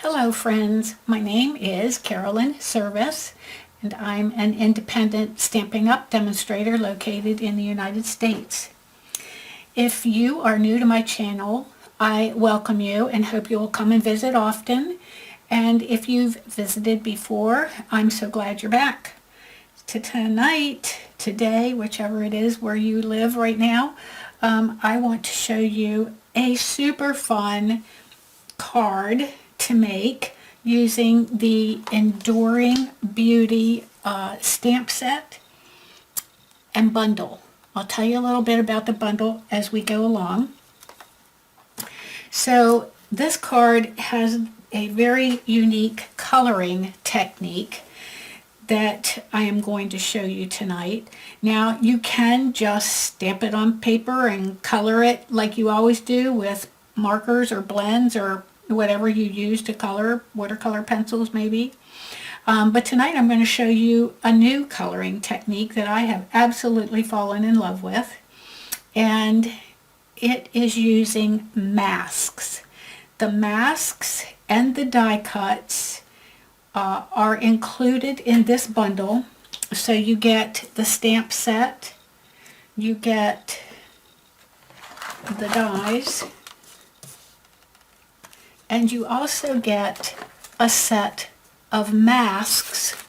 Hello friends, my name is Carolyn Service and I'm an independent Stampin' Up! Demonstrator located in the United States. If you are new to my channel, I welcome you and hope you will come and visit often. And if you've visited before, I'm so glad you're back. Today, whichever it is where you live right now, I want to show you a super fun card to make using the Enduring Beauty stamp set and bundle. I'll tell you a little bit about the bundle as we go along. So this card has a very unique coloring technique that I am going to show you tonight. Now you can just stamp it on paper and color it like you always do with markers or blends or whatever you use to color, watercolor pencils maybe. But tonight I'm going to show you a new coloring technique that I have absolutely fallen in love with, and it is using masks. The masks and the die cuts are included in this bundle. So you get the stamp set, you get the dies, and you also get a set of masks,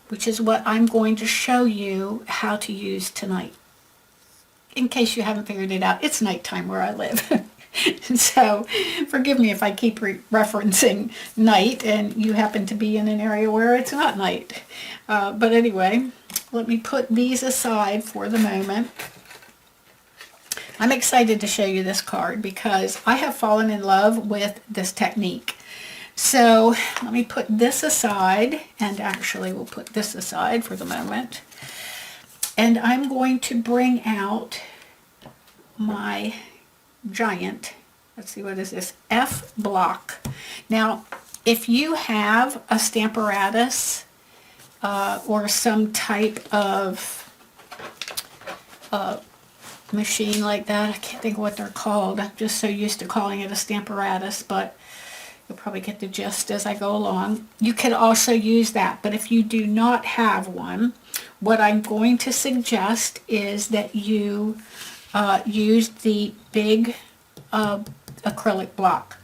which is what I'm going to show you how to use tonight. In case you haven't figured it out, it's nighttime where I live. So forgive me if I keep referencing night and you happen to be in an area where it's not night. But anyway, let me put these aside for the moment. I'm excited to show you this card because I have fallen in love with this technique. So let me put this aside, and actually we'll put this aside for the moment. And I'm going to bring out my giant, let's see, what is this, F block. Now if you have a Stamparatus or some type of machine like that, I can't think of what they're called, I'm just so used to calling it a Stamparatus, but you'll probably get the gist as I go along. You can also use that, but if you do not have one, what I'm going to suggest is that you use the big acrylic block.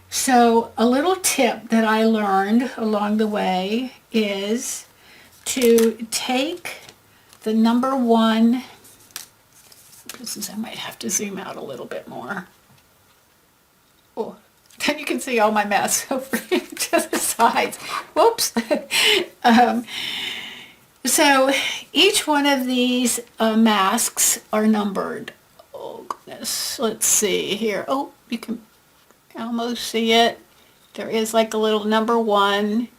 So a little tip that I learned along the way is to take the number one, I might have to zoom out a little bit more. Oh, then you can see all my mess over to the sides. Whoops. So each one of these masks are numbered. Oh goodness, let's see here. Oh, you can almost see it. There is like a little number 1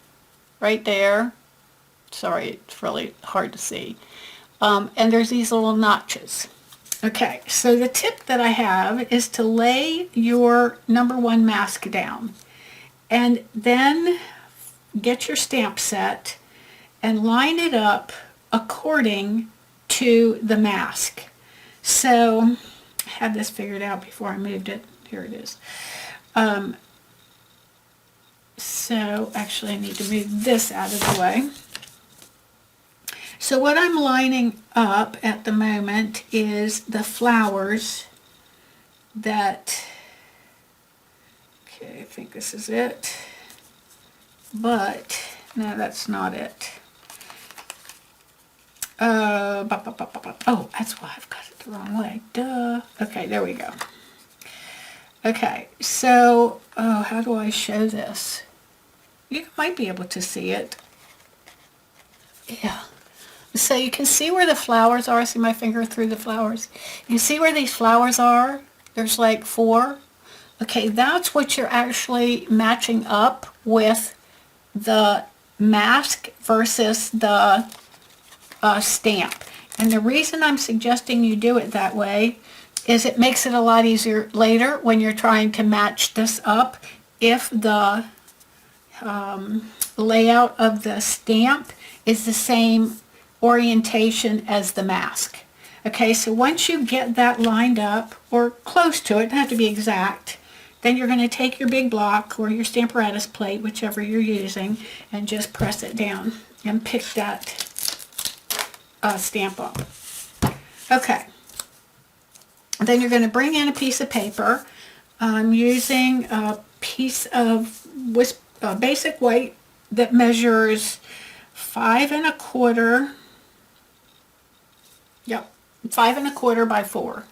right there. Sorry, it's really hard to see. And there's these little notches. Okay, so the tip that I have is to lay your number 1 mask down and then get your stamp set and line it up according to the mask. So I had this figured out before I moved it. Here it is. So actually I need to move this out of the way. So what I'm lining up at the moment is the flowers that, okay, I think this is it, but no, that's not it. Oh, that's why I've got it the wrong way. Duh. Okay, there we go. Okay, so, oh, how do I show this? You might be able to see it. Yeah. So you can see where the flowers are. See my finger through the flowers? You see where these flowers are? There's like 4. Okay, that's what you're actually matching up with the mask versus the stamp. And the reason I'm suggesting you do it that way is it makes it a lot easier later when you're trying to match this up if the layout of the stamp is the same orientation as the mask. Okay, so once you get that lined up, or close to it, doesn't have to be exact, Then you're going to take your big block or your Stamparatus plate, whichever you're using, and just press it down and pick that stamp up. Okay. Then you're going to bring in a piece of paper. I'm using a piece of basic white that measures 5 1/4. Yep, 5 1/4 by 4.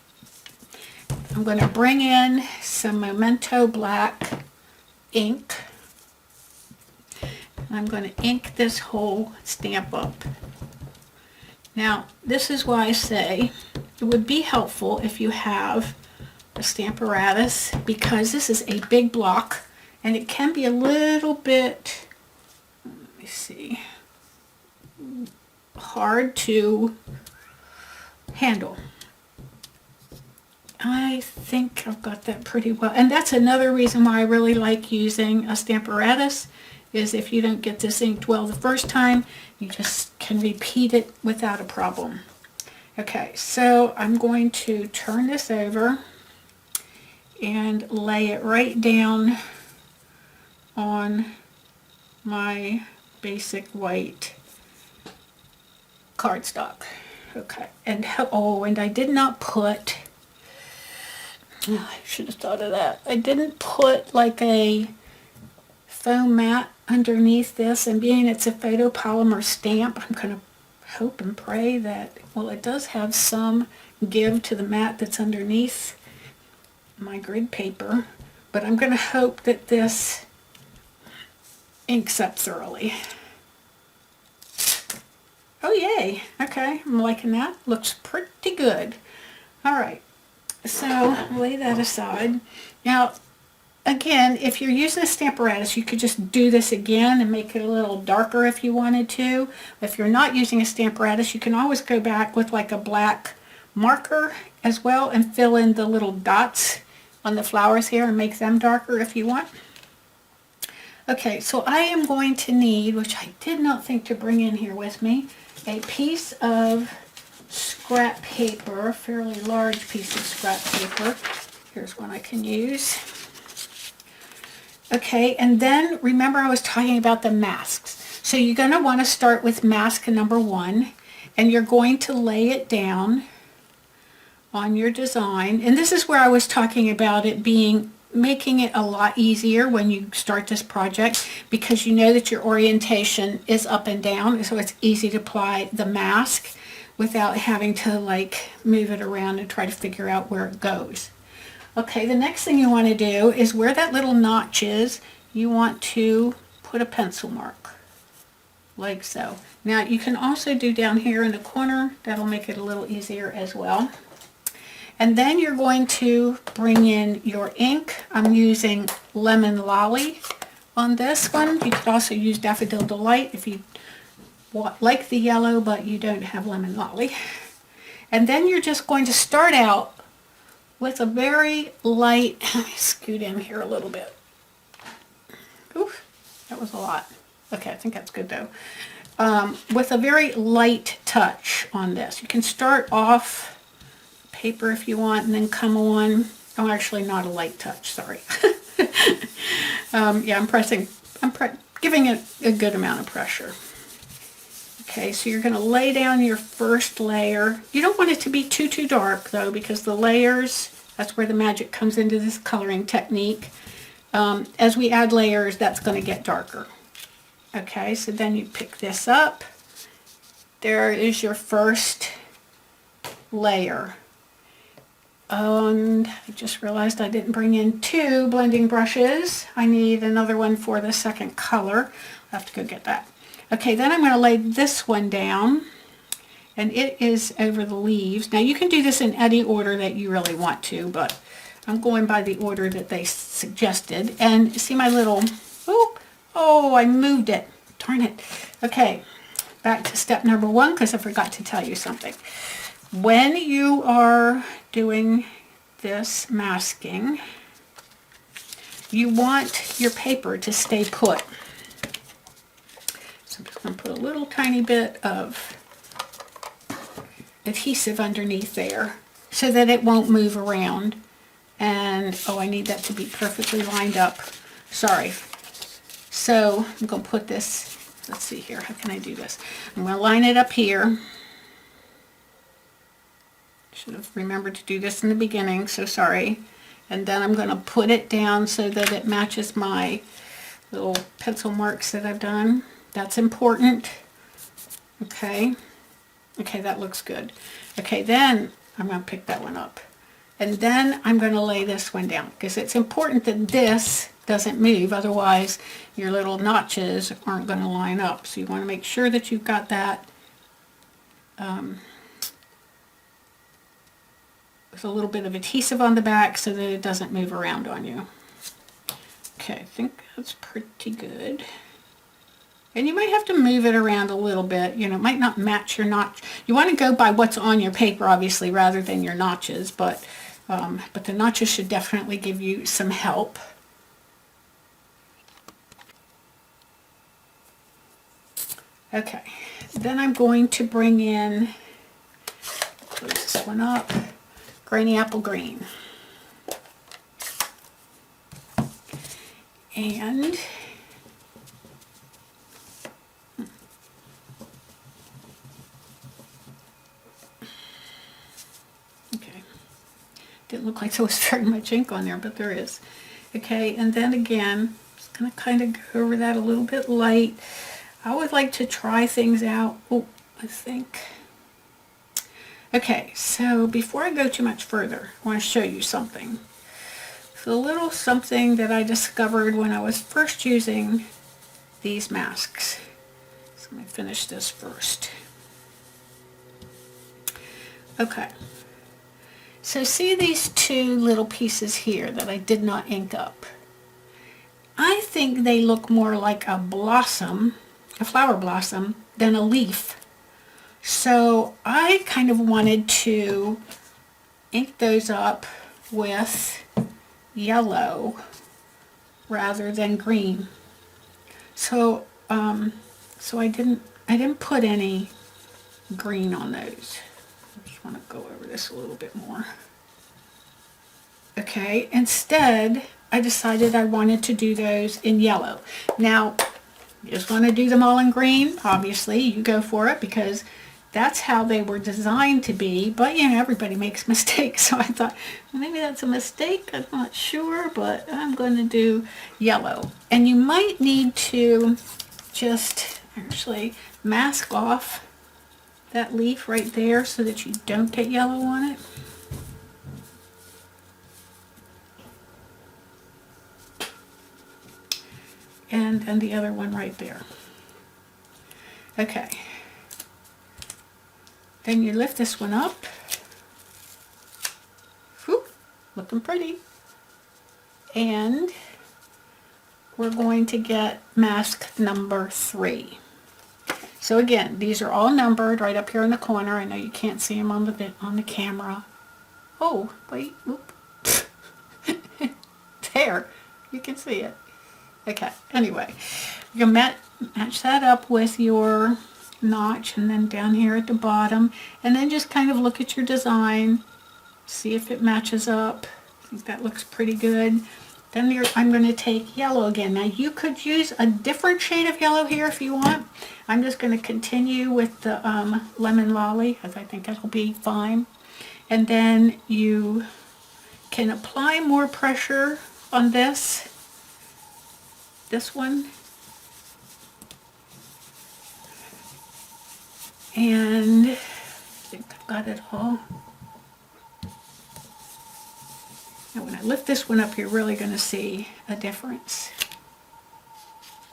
I'm going to bring in some Memento black ink. I'm going to ink this whole stamp up. Now, this is why I say it would be helpful if you have a Stamparatus, because this is a big block and it can be a little bit, let me see, hard to handle. I think I've got that pretty well, and that's another reason why I really like using a Stamparatus, is if you don't get this inked well the first time, you just can repeat it without a problem. Okay, so I'm going to turn this over and lay it right down on my basic white cardstock. Okay, and oh, and I did not put, oh, I should have thought of that. I didn't put like a foam mat underneath this, and being it's a photopolymer stamp, I'm going to hope and pray that, well, it does have some give to the mat that's underneath my grid paper, but I'm going to hope that this inks up thoroughly. Oh yay, okay, I'm liking that. Looks pretty good. Alright, so lay that aside. Now, again, if you're using a Stamparatus, you could just do this again and make it a little darker if you wanted to. If you're not using a Stamparatus, you can always go back with like a black marker as well and fill in the little dots on the flowers here and make them darker if you want. Okay, so I am going to need, which I did not think to bring in here with me, a piece of scrap paper, a fairly large piece of scrap paper. Here's one I can use. Okay, and then remember I was talking about the masks. So you're going to want to start with mask number 1, and you're going to lay it down on your design. And this is where I was talking about it being, making it a lot easier when you start this project, because you know that your orientation is up and down, so it's easy to apply the mask without having to like move it around and try to figure out where it goes. Okay, the next thing you want to do is where that little notch is, you want to put a pencil mark, like so. Now you can also do down here in the corner, that'll make it a little easier as well. And then you're going to bring in your ink. I'm using Lemon Lolly on this one. You could also use Daffodil Delight if you like the yellow but you don't have Lemon Lolly. And then you're just going to start out with a very light, let me scoot in here a little bit. Oof, that was a lot. Okay, I think that's good though. With a very light touch on this. You can start off paper if you want and then come on. Oh, actually not a light touch, sorry. Yeah, I'm giving it a good amount of pressure. Okay, so you're going to lay down your first layer. You don't want it to be too dark though, because the layers, that's where the magic comes into this coloring technique. As we add layers, that's going to get darker. Okay, so then you pick this up. There is your first layer. And I just realized I didn't bring in 2 blending brushes. I need another one for the second color. I'll have to go get that. Okay, then I'm going to lay this one down, and it is over the leaves. Now you can do this in any order that you really want to, but I'm going by the order that they suggested. And see my little, oh, I moved it. Darn it. Okay, back to step number 1 because I forgot to tell you something. When you are doing this masking, you want your paper to stay put. So I'm just going to put a little tiny bit of adhesive underneath there so that it won't move around And, oh, I need that to be perfectly lined up. Sorry. So I'm going to put this, let's see here, how can I do this? I'm going to line it up here. Should have remembered to do this in the beginning, so sorry. And then I'm going to put it down so that it matches my little pencil marks that I've done. That's important. Okay. Okay, that looks good. Okay, then I'm going to pick that one up. And then I'm going to lay this one down because it's important that this doesn't move. Otherwise, your little notches aren't going to line up. So you want to make sure that you've got that with a little bit of adhesive on the back so that it doesn't move around on you. Okay, I think that's pretty good. And you might have to move it around a little bit. You know, it might not match your notch. You want to go by what's on your paper, obviously, rather than your notches. But the notches should definitely give you some help. Okay, then I'm going to bring in, close this one up, Granny Apple Green. And okay, didn't look like there was very much ink on there, but there is. Okay, and then again, just gonna kind of go over that a little bit light. I would like to try things out. Oh, I think. Okay, so before I go too much further, I want to show you something. It's a little something that I discovered when I was first using these masks. So let me finish this first. Okay. So see these two little pieces here that I did not ink up? I think they look more like a blossom, a flower blossom, than a leaf. So I kind of wanted to ink those up with yellow rather than green. So I didn't put any green on those. I just want to go over this a little bit more. Okay, instead I decided I wanted to do those in yellow. Now, you just want to do them all in green, obviously, you go for it because that's how they were designed to be, but you know, everybody makes mistakes, so I thought, well, maybe that's a mistake, I'm not sure, but I'm going to do yellow. And you might need to just actually mask off that leaf right there so that you don't get yellow on it. And then the other one right there. Okay. Then you lift this one up. Whew, looking pretty. And we're going to get mask number 3. So again, these are all numbered right up here in the corner. I know you can't see them on the camera. Oh, wait, whoop. There, you can see it. Okay, anyway, you can match that up with your notch and then down here at the bottom, and then just kind of look at your design, see if it matches up. I think that looks pretty good. Then I'm going to take yellow again. Now you could use a different shade of yellow here if you want. I'm just going to continue with the lemon lolly, as I think that'll be fine. And then you can apply more pressure on this one, and I think I've got it all. Now when I lift this one up, you're really going to see a difference,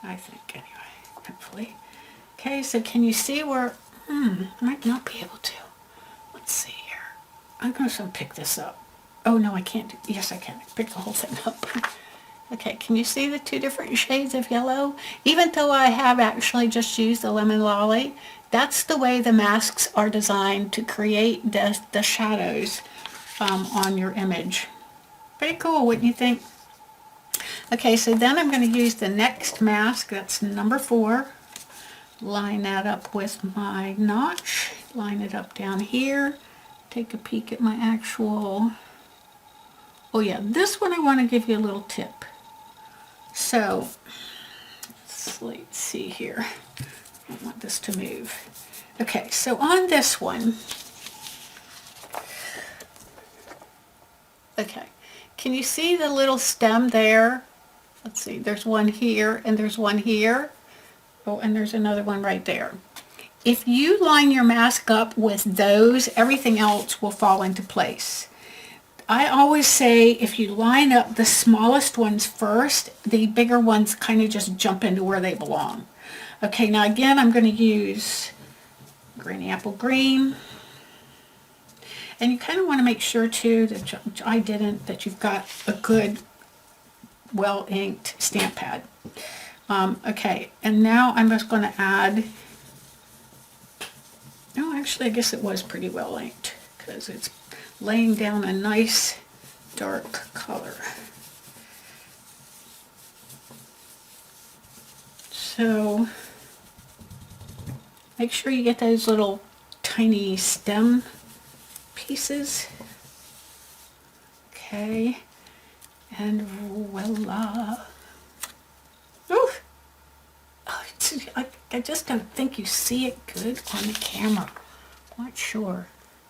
I think, anyway, hopefully. Okay, so can you see where, I might not be able to. Let's see here. I'm going to pick this up. Oh no, I can't. Yes, I can. Pick the whole thing up. Okay, can you see the two different shades of yellow? Even though I have actually just used the lemon lolly, that's the way the masks are designed to create the shadows on your image. Pretty cool, wouldn't you think? Okay, so then I'm going to use the next mask, that's number 4. Line that up with my notch, line it up down here, take a peek at my actual Oh yeah, this one I want to give you a little tip. So, let's see here. I don't want this to move. Okay, so on this one, okay, can you see the little stem there? Let's see, there's one here and there's one here. Oh, and there's another one right there. If you line your mask up with those, everything else will fall into place. I always say if you line up the smallest ones first, the bigger ones kind of just jump into where they belong. Okay, now again, I'm going to use Granny Apple Green. And you kind of want to make sure too that you've got a good, well-inked stamp pad. Okay, and now I'm just going to add, no, actually I guess it was pretty well inked because it's laying down a nice dark color. So make sure you get those little tiny stem pieces. Okay, and voila. Ooh. I just don't think you see it good on the camera. Not sure.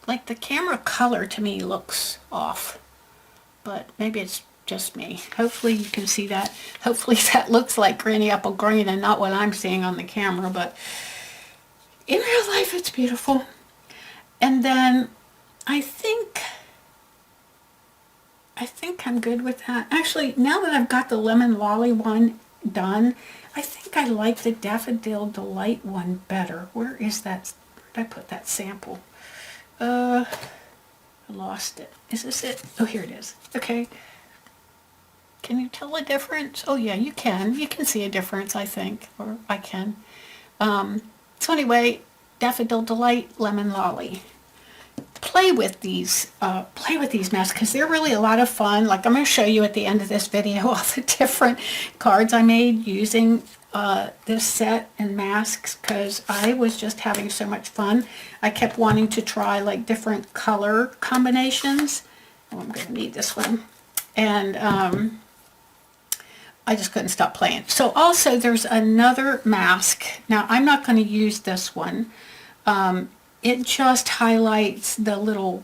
Like the camera color to me looks off, but maybe it's just me. Hopefully you can see that. Hopefully that looks like Granny Apple Green and not what I'm seeing on the camera, but in real life it's beautiful. And then I think I'm good with that. Actually, now that I've got the Lemon Lolly one done, I think I like the Daffodil Delight one better. Where is that? Where did I put that sample? I lost it. Is this it? Oh, here it is. Okay. Can you tell a difference? Oh yeah, you can. You can see a difference, I think. Or I can. So anyway, Daffodil Delight, Lemon Lolly. Play with these masks because they're really a lot of fun. Like I'm going to show you at the end of this video all the different cards I made using this set and masks because I was just having so much fun. I kept wanting to try like different color combinations. Oh, I'm going to need this one. And I just couldn't stop playing. So also there's another mask. Now I'm not going to use this one. It just highlights the little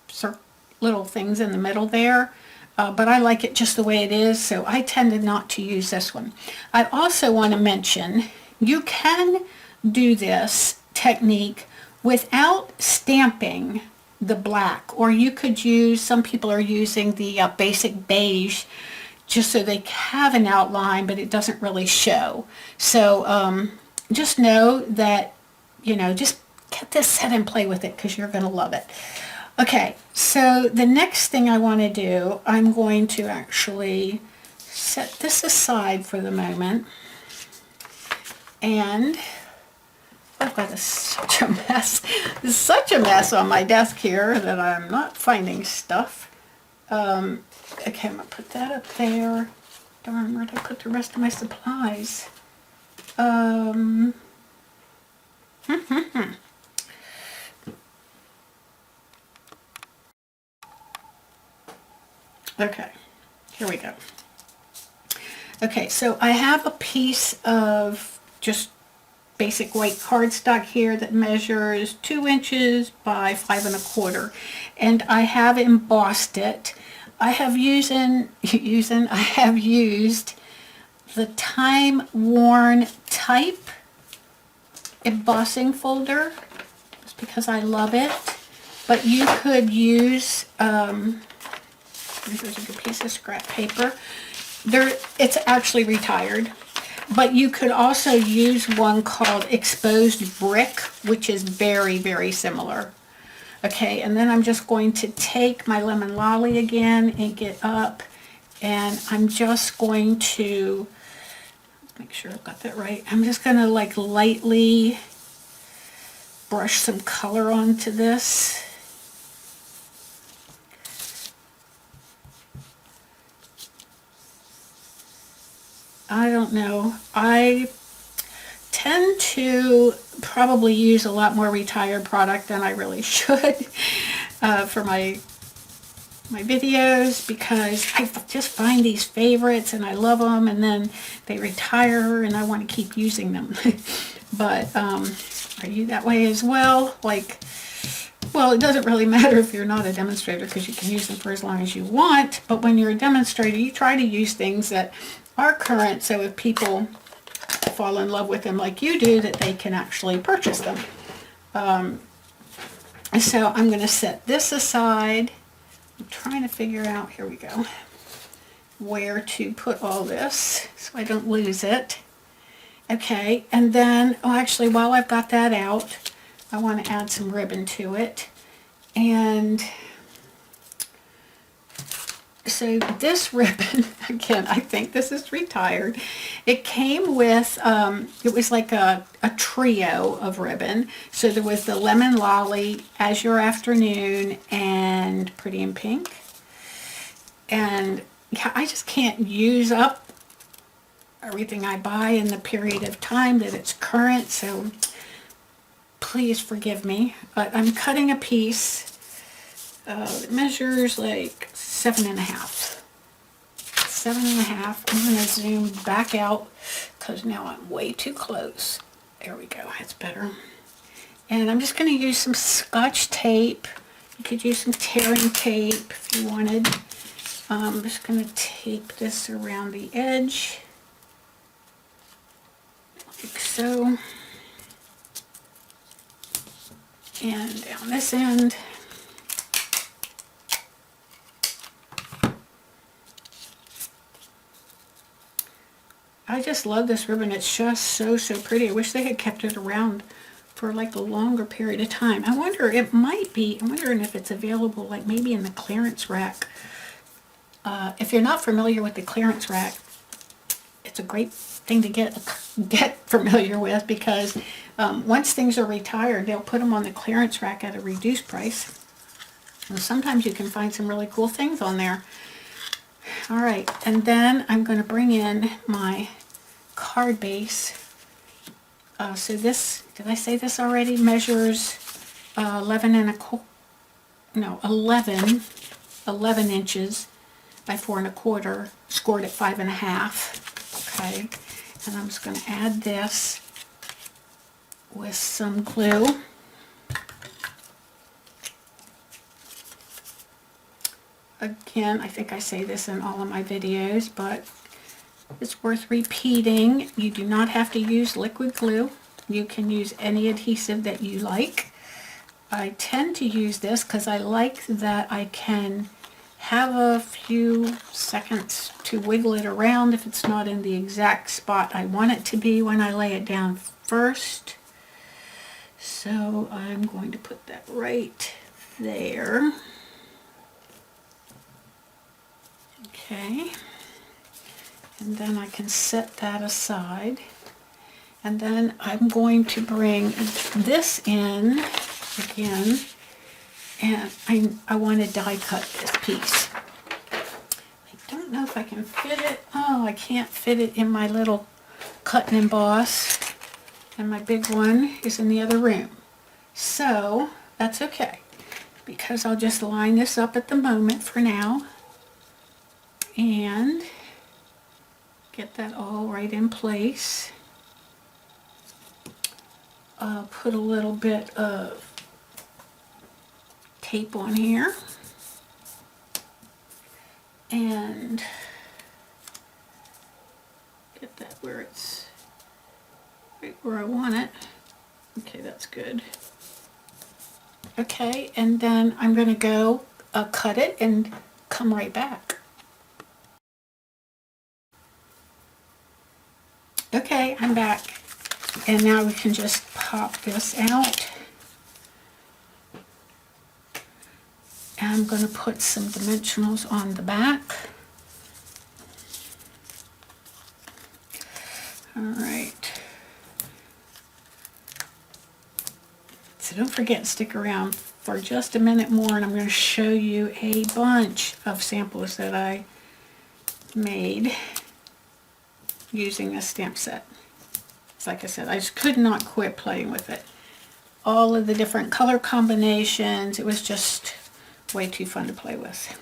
things in the middle there, but I like it just the way it is, so I tended not to use this one. I also want to mention you can do this technique without stamping the black, or you could use, some people are using the basic beige just so they have an outline, but it doesn't really show. So just know that, you know, just get this set and play with it because you're going to love it. Okay, so the next thing I want to do, I'm going to actually set this aside for the moment. And I've got such a mess. There's such a mess on my desk here that I'm not finding stuff. Okay, I'm going to put that up there. Darn, where did I put the rest of my supplies? Okay, here we go. Okay, so I have a piece of just basic white cardstock here that measures 2 inches by 5 1/4, and I have embossed it. I have used the Time Worn Type embossing folder just because I love it, but you could use here's a good piece of scrap paper. It's actually retired, but you could also use one called Exposed Brick, which is very, very similar. Okay, and then I'm just going to take my Lemon Lolly again, ink it up, and I'm just going to make sure I've got that right. I'm just going to like lightly brush some color onto this. I don't know. I tend to probably use a lot more retired product than I really should for my my videos because I just find these favorites and I love them, and then they retire and I want to keep using them. But are you that way as well? Like, well, it doesn't really matter if you're not a demonstrator because you can use them for as long as you want, but when you're a demonstrator, you try to use things that are current, so if people fall in love with them like you do, that they can actually purchase them. So I'm going to set this aside. I'm trying to figure out, here we go, where to put all this so I don't lose it. Okay, and then, oh, actually, while I've got that out, I want to add some ribbon to it. And so this ribbon, again, I think this is retired. It came with, it was like a trio of ribbon. So there was the Lemon Lolly, Azure Afternoon, and Pretty in Pink. And yeah, I just can't use up everything I buy in the period of time that it's current, so please forgive me. But I'm cutting a piece that measures like 7.5. 7.5. I'm going to zoom back out because now I'm way too close. There we go, that's better. And I'm just going to use some Scotch tape. You could use some tearing tape if you wanted. I'm just going to tape this around the edge, like so. And down this end. I just love this ribbon. It's just so pretty. I wish they had kept it around for like a longer period of time. I wonder, it might be, I'm wondering if it's available like maybe in the clearance rack. If you're not familiar with the clearance rack, it's a great thing to get familiar with, because once things are retired, they'll put them on the clearance rack at a reduced price. And sometimes you can find some really cool things on there. All right, and then I'm going to bring in my card base. So this, did I say this already? Measures 11 inches by 4.25, scored at 5.5. Okay, and I'm just going to add this with some glue. Again, I think I say this in all of my videos, but it's worth repeating. You do not have to use liquid glue. You can use any adhesive that you like. I tend to use this because I like that I can have a few seconds to wiggle it around if it's not in the exact spot I want it to be when I lay it down first. So I'm going to put that right there. Okay, and then I can set that aside, and then I'm going to bring this in again, and I want to die cut this piece. I don't know if I can fit it. Oh, I can't fit it in my little cut and emboss, and my big one is in the other room. So that's okay, because I'll just line this up at the moment for now and get that all right in place. Put a little bit of tape on here and get that where it's right where I want it. Okay, that's good. Okay, and then I'm going to go cut it and come right back. Okay, I'm back, and now we can just pop this out. And I'm going to put some dimensionals on the back. All right. So don't forget, stick around for just a minute more, and I'm going to show you a bunch of samples that I made using this stamp set. It's like I said, I just could not quit playing with it. All of the different color combinations, it was just way too fun to play with.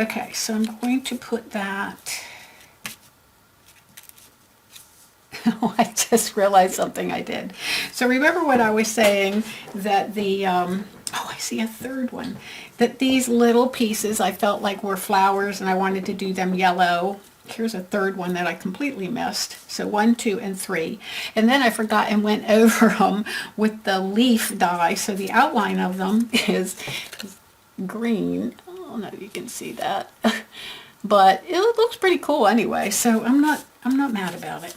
Okay, so I'm going to put that. Oh, I just realized something I did. So remember what I was saying, that the, oh, I see a third one, that these little pieces I felt like were flowers and I wanted to do them yellow. Here's a third one that I completely missed. So 1, 2, and 3. And then I forgot and went over them with the leaf die. So the outline of them is green. Oh no, you can see that. But it looks pretty cool anyway. So I'm not mad about it.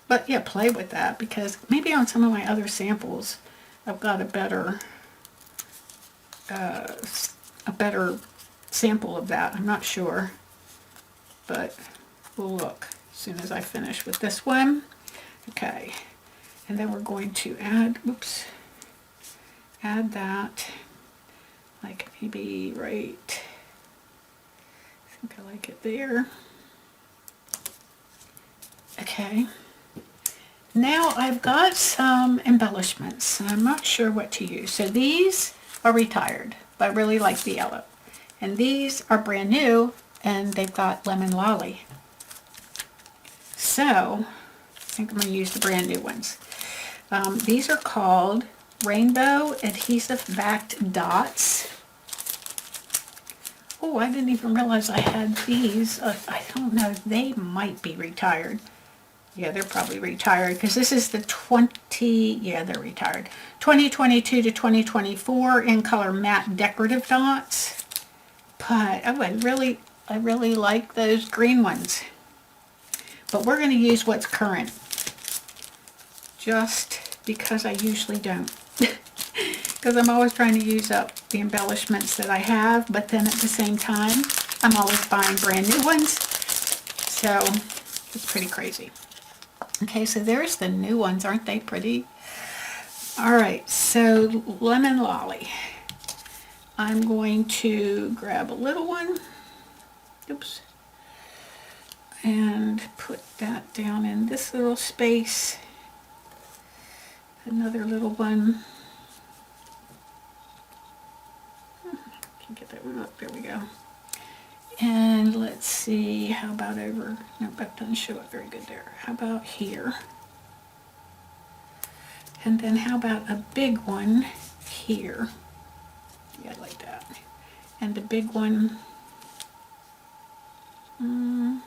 But yeah, play with that, because maybe on some of my other samples I've got a better sample of that. I'm not sure, but we'll look as soon as I finish with this one. Okay, and then we're going to add, add that, like maybe right, I think I like it there. Okay, now I've got some embellishments and I'm not sure what to use. So these are retired, but I really like the yellow. And these are brand new and they've got lemon lolly. So I think I'm going to use the brand new ones. These are called Rainbow Adhesive Backed Dots. Oh, I didn't even realize I had these. I don't know, they might be retired. Yeah, they're probably retired, because this is the 20, yeah, they're retired. 2022 to 2024 in color matte decorative dots. But oh, I really like those green ones. But we're going to use what's current, just because I usually don't. Because I'm always trying to use up the embellishments that I have, but then at the same time, I'm always buying brand new ones. So it's pretty crazy. Okay, so there's the new ones. Aren't they pretty? All right, so lemon lolly. I'm going to grab a little one. Oops. And put that down in this little space. Another little one. Can't get that one up. There we go. And let's see, how about over, nope, that doesn't show up very good there. How about here? And then how about a big one here? Yeah, like that. And the big one, I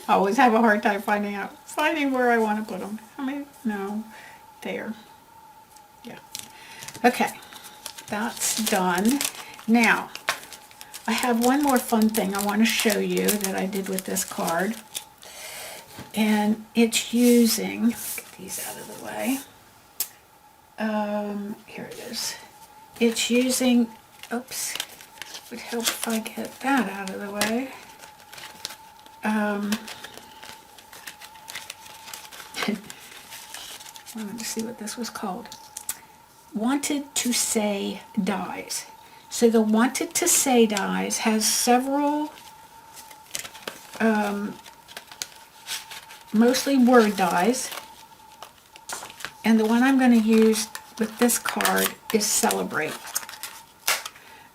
always have a hard time finding where I want to put them. How many? No, there. Yeah. Okay. That's done. Now, I have one more fun thing I want to show you that I did with this card. And it's using, get these out of the way. Here it is. It's using, oops, would help if I get that out of the way. I wanted to see what this was called. Wanted to Say dies. So the Wanted to Say dies has several, mostly word dies, and the one I'm going to use with this card is Celebrate.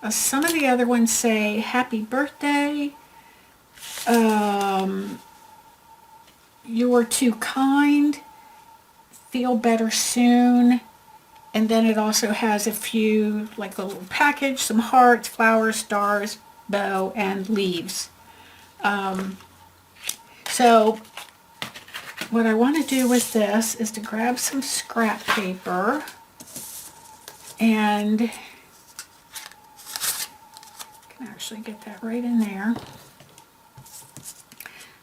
Some of the other ones say Happy Birthday, You're Too Kind, Feel Better Soon. And then it also has a few, like a little package, some hearts, flowers, stars, bow, and leaves. So what I want to do with this is to grab some scrap paper and I can actually get that right in there.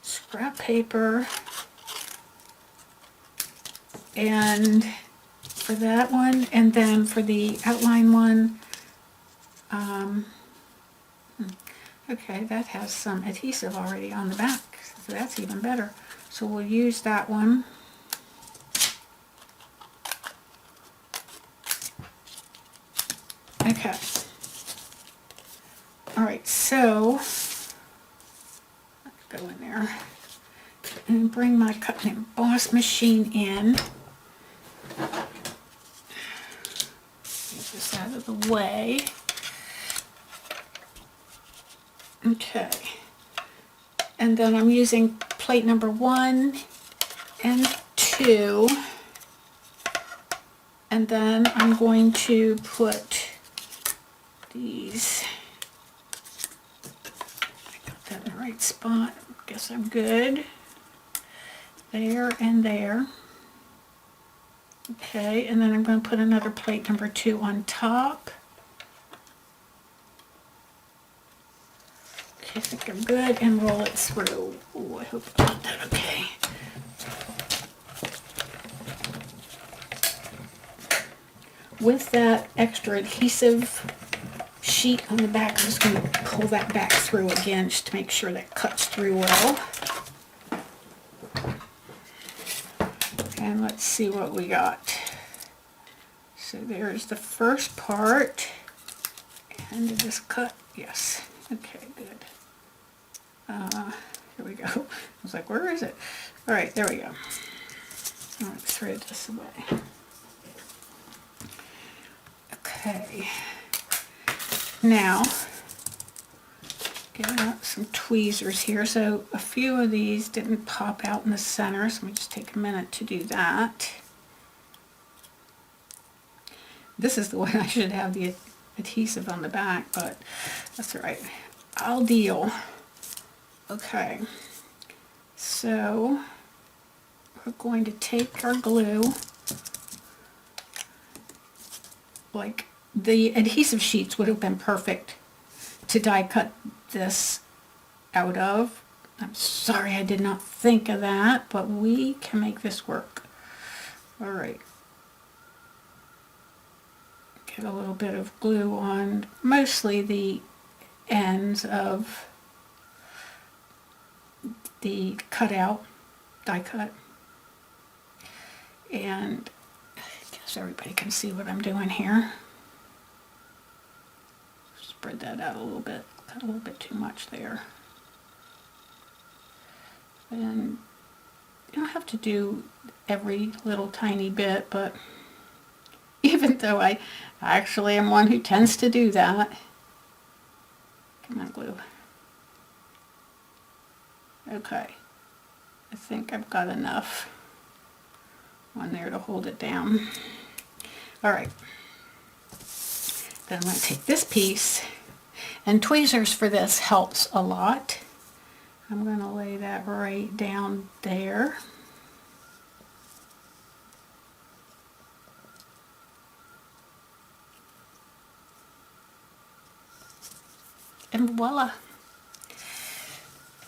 Scrap paper, and for that one, and then for the outline one, okay, that has some adhesive already on the back, so that's even better. So we'll use that one. Okay. All right, so let's go in there and bring my cut and emboss machine in. out of the way. Okay. And then I'm using plate number 1 and 2. And then I'm going to put these. I got that in the right spot. Guess I'm good. There and there. Okay, and then I'm going to put another plate number 2 on top. Okay, I think I'm good, and roll it through. Oh, I hope I got that okay. With that extra adhesive sheet on the back, I'm just going to pull that back through again just to make sure that cuts through well. And let's see what we got. So there's the first part. And did this cut? Yes. Okay, good. Here we go. I was like, where is it? All right, there we go. Let's throw this away. Okay. Now, get out some tweezers here. So a few of these didn't pop out in the center, so let me just take a minute to do that. This is the way I should have the adhesive on the back, but that's all right. I'll deal. Okay, so we're going to take our glue, like the adhesive sheets would have been perfect to die cut this out of. I'm sorry I did not think of that, but we can make this work. All right. Get a little bit of glue on mostly the ends of the cutout, die cut. And I guess everybody can see what I'm doing here. Spread that out a little bit. Got a little bit too much there. And you don't have to do every little tiny bit, but even though I actually am one who tends to do that. Come on, glue. Okay. I think I've got enough on there to hold it down. All right. Then I'm going to take this piece, and tweezers for this helps a lot. I'm going to lay that right down there. And voila.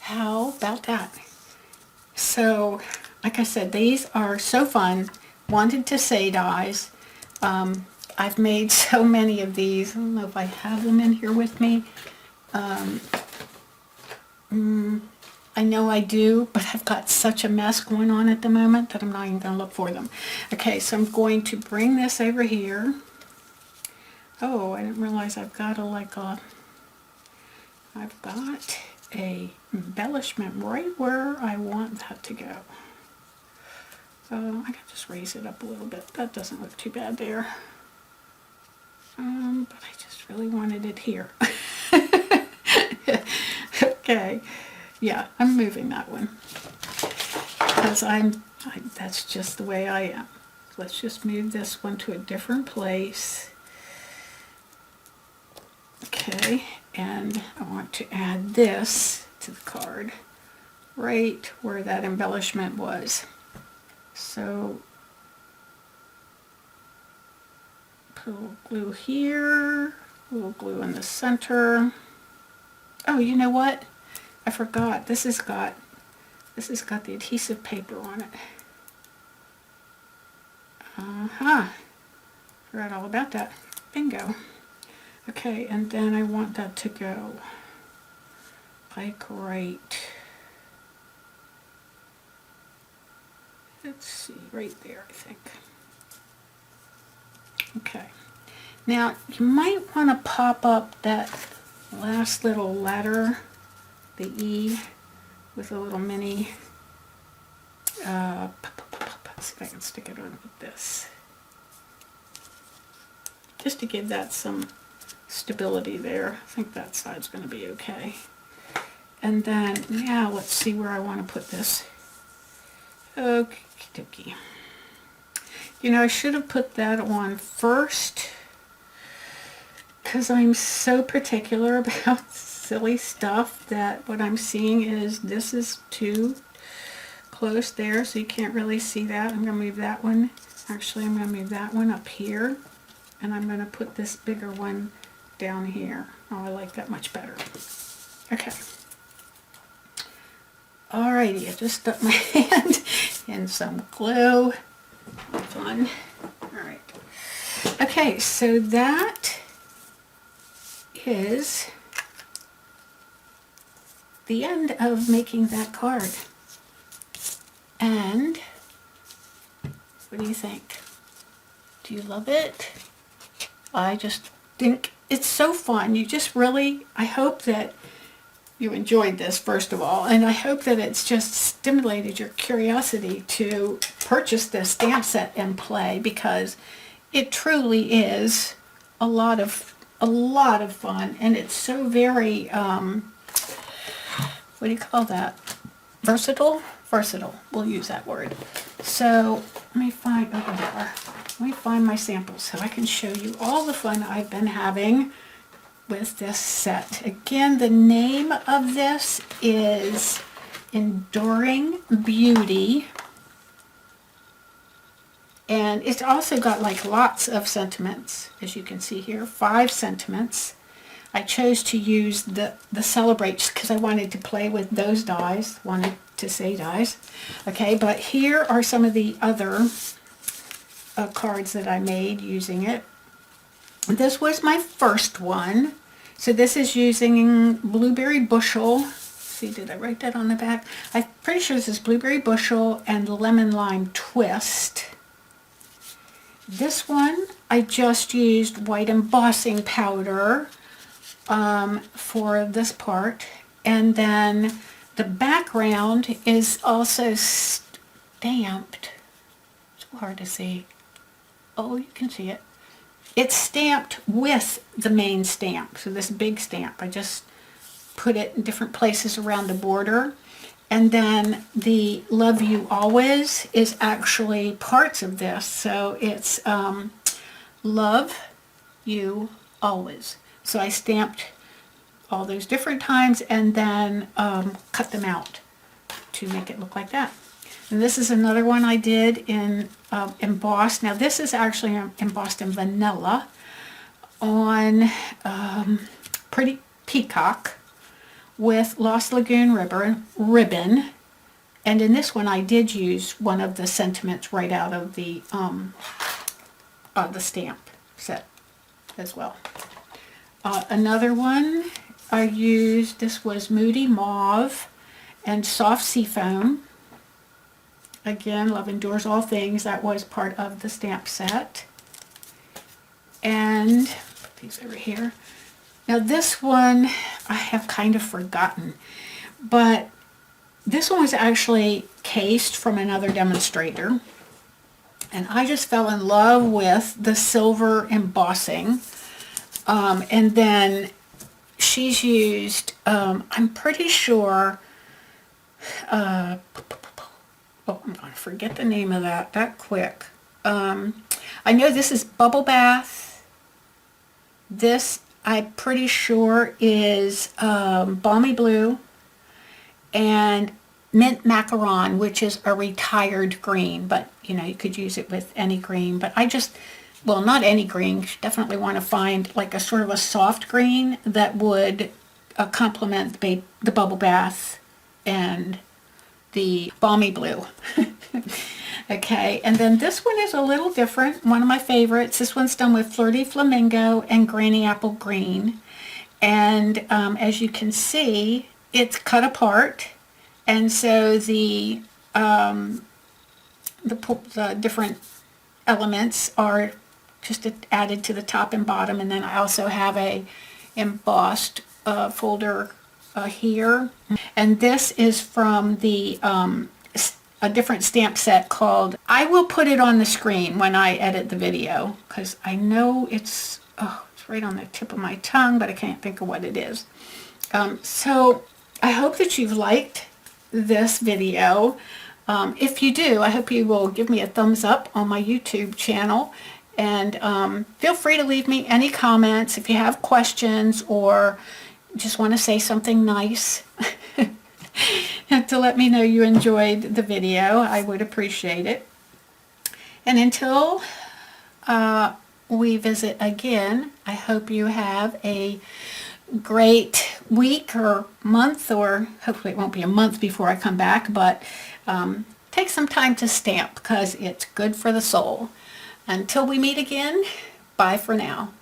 How about that? So, like I said, these are so fun. Wanted to say dies. I've made so many of these. I don't know if I have them in here with me. I know I do, but I've got such a mess going on at the moment that I'm not even going to look for them. Okay, so I'm going to bring this over here. Oh, I didn't realize I've got I've got a embellishment right where I want that to go. I can just raise it up a little bit. That doesn't look too bad there. But I just really wanted it here. Okay. Yeah, I'm moving that one. Because that's just the way I am. Let's just move this one to a different place. Okay, and I want to add this to the card right where that embellishment was. So put a little glue here, a little glue in the center. Oh, you know what? I forgot. This has got the adhesive paper on it. Forgot all about that. Bingo. Okay, and then I want that to go like right. Let's see, right there, I think. Okay. Now, you might want to pop up that last little letter, the E, with a little mini, let's see if I can stick it on with this. just to give that some stability there. I think that side's going to be okay. And then now let's see where I want to put this. Okie dokie. You know, I should have put that on first because I'm so particular about silly stuff that what I'm seeing is this is too close there, so you can't really see that. I'm going to move that one. Actually, I'm going to move that one up here, and I'm going to put this bigger one down here. Oh, I like that much better. Okay. Alrighty, I just stuck my hand in some glue. Fun. Alright. Okay, so that is the end of making that card. And what do you think? Do you love it? I just think it's so fun. You just really, I hope that you enjoyed this, first of all, and I hope that it's just stimulated your curiosity to purchase this stamp set and play, because it truly is a lot of fun, and it's so very what do you call that? Versatile. We'll use that word. So let me find my samples so I can show you all the fun I've been having with this set. Again, the name of this is Enduring Beauty, and it's also got like lots of sentiments, as you can see here, 5 sentiments. I chose to use the Celebrate because I wanted to play with those dies, wanted to say dies. Okay, but here are some of the other cards that I made using it. This was my first one. So this is using Blueberry Bushel. See, did I write that on the back? I'm pretty sure this is Blueberry Bushel and Lemon Lime Twist. This one, I just used white embossing powder for this part. And then the background is also stamped. It's so hard to see. Oh, you can see it. It's stamped with the main stamp, so this big stamp. I just put it in different places around the border. And then the Love You Always is actually parts of this. So it's Love You Always. So I stamped all those different times and then cut them out to make it look like that. And this is another one I did in embossed. Now this is actually embossed in vanilla on Pretty Peacock with Lost Lagoon ribbon. And in this one I did use one of the sentiments right out of the stamp set as well. Another one I used, this was Moody Mauve and Soft Seafoam. Again, Love Endures All Things, that was part of the stamp set. And put these over here. Now this one I have kind of forgotten, but this one was actually cased from another demonstrator, and I just fell in love with the silver embossing. And then she's used, I'm pretty sure, oh, I'm going to forget the name of that quick. I know this is Bubble Bath. This, I'm pretty sure, is Balmy Blue. And Mint Macaron, which is a retired green. But, you know, you could use it with any green. But I just, well, not any green. You definitely want to find like a sort of a soft green that would complement the Bubble Bath and the Balmy Blue. Okay, and then this one is a little different. One of my favorites. This one's done with Flirty Flamingo and Granny Apple Green. And as you can see, it's cut apart. And so the different elements are just added to the top and bottom. And then I also have a embossed folder here. And this is from the a different stamp set called, I will put it on the screen when I edit the video, because I know it's right on the tip of my tongue, but I can't think of what it is. So I hope that you've liked this video. If you do, I hope you will give me a thumbs up on my YouTube channel, and feel free to leave me any comments if you have questions or just want to say something nice to let me know you enjoyed the video. I would appreciate it. And until we visit again, I hope you have a great week or month, or hopefully it won't be a month before I come back, but take some time to stamp because it's good for the soul. Until we meet again, bye for now.